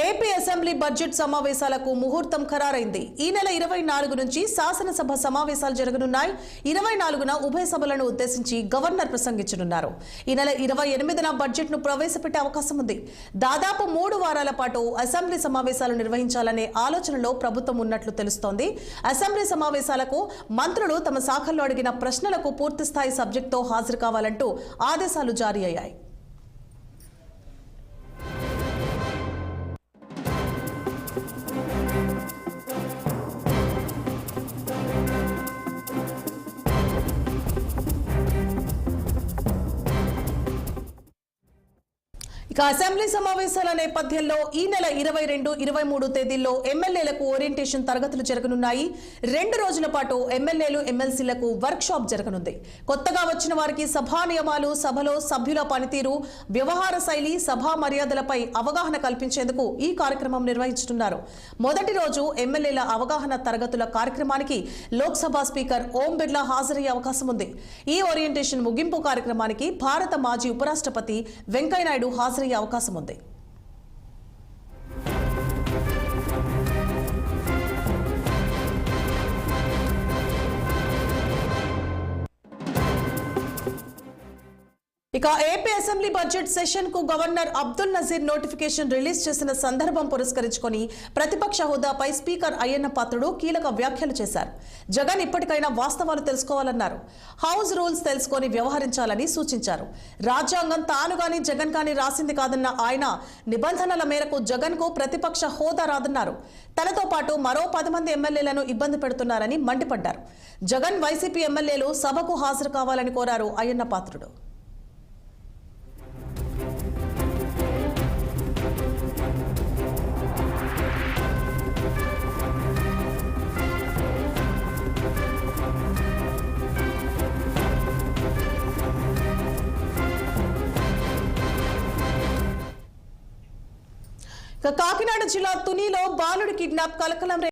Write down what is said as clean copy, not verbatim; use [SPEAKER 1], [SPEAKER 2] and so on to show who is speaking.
[SPEAKER 1] AP assembly budget సమావేశాలకు ముహూర్తం ఖరారైంది. ఈ నెల 24 నుంచి శాసనసభ సమావేశాలు జరగనున్నాయి. 24న ఉభయ సభలను ఉద్దేశించి గవర్నర్ ప్రసంగించనున్నారు. ఈ నెల 28న బడ్జెట్ ను ప్రవేశపెట్టే అవకాశం ఉంది. దాదాపు 3 వారాల పాటు అసెంబ్లీ సమావేశాలు నిర్వహించాలనే ఆలోచనలో ప్రభుత్వం ఉన్నట్లు తెలుస్తోంది. అసెంబ్లీ సమావేశాలకు మంత్రులు తమ శాఖల్లో అడిగిన ప్రశ్నలకు పూర్తిస్థాయి సబ్జెక్టుతో హాజరు కావాలంటూ ఆదేశాలు జారీ అయ్యాయి. అసెంబ్లీ సమావేశాల నేపథ్యంలో ఈ నెల 22, 23 తేదీల్లో ఎమ్మెల్యేలకు ఓరియంటేషన్ తరగతులు జరగనున్నాయి. 2 రోజుల పాటు ఎమ్మెల్యేలు, ఎమ్మెల్సీలకు వర్క్ షాప్ జరగనుంది. కొత్తగా వచ్చిన వారికి సభా నియమాలు, సభలో సభ్యుల పనితీరు, వ్యవహార శైలి, సభా మర్యాదలపై అవగాహన కల్పించేందుకు ఈ కార్యక్రమం నిర్వహించనున్నారు. మొదటి రోజు ఎమ్మెల్యేల అవగాహన తరగతుల కార్యక్రమానికి లోక్సభ స్పీకర్ ఓం బిర్లా హాజరయ్యే అవకాశం ఉంది. ఈ ఓరియంటేషన్ ముగింపు కార్యక్రమానికి భారత మాజీ ఉపరాష్ట్రపతి వెంకయ్యనాయుడు హాజరయ్యే అవకాశం ఉంది. ఏపీ అసెంబ్లీ బడ్జెట్ సెషన్ కు governor Abdul Nazeer notification release చేసిన సందర్భం పురస్కరించుకొని ప్రతిపక్ష హోదాపై స్పీకర్ అయ్యన్న పాత్రుడు కీలక వ్యాఖ్యలు చేశారు. జగన్ ఇప్పటికైనా వాస్తవాలు తెలుసుకోవాలన్నారు. హౌస్ రూల్స్ తెలుసుకొని వ్యవహరించాలని సూచించారు. రాజ్యాంగం తాను గాని జగన్ గాని రాసింది కాదన్న ఆయన నిబంధనల మేరకు జగన్ కు ప్రతిపక్ష హోదా రాదన్నారు. తనతో పాటు మరో 10 మంది ఎమ్మెల్యేలను ఇబ్బంది పెడుతున్నారని మండిపడ్డారు. జగన్, వైసీపీ ఎమ్మెల్యేలు సభకు హాజరు కావాలని కోరారు అయ్యన్న పాత్రుడు. కాకినాడ జిల్లా తునిలో బాలుడి కిడ్నాప్ కలకలం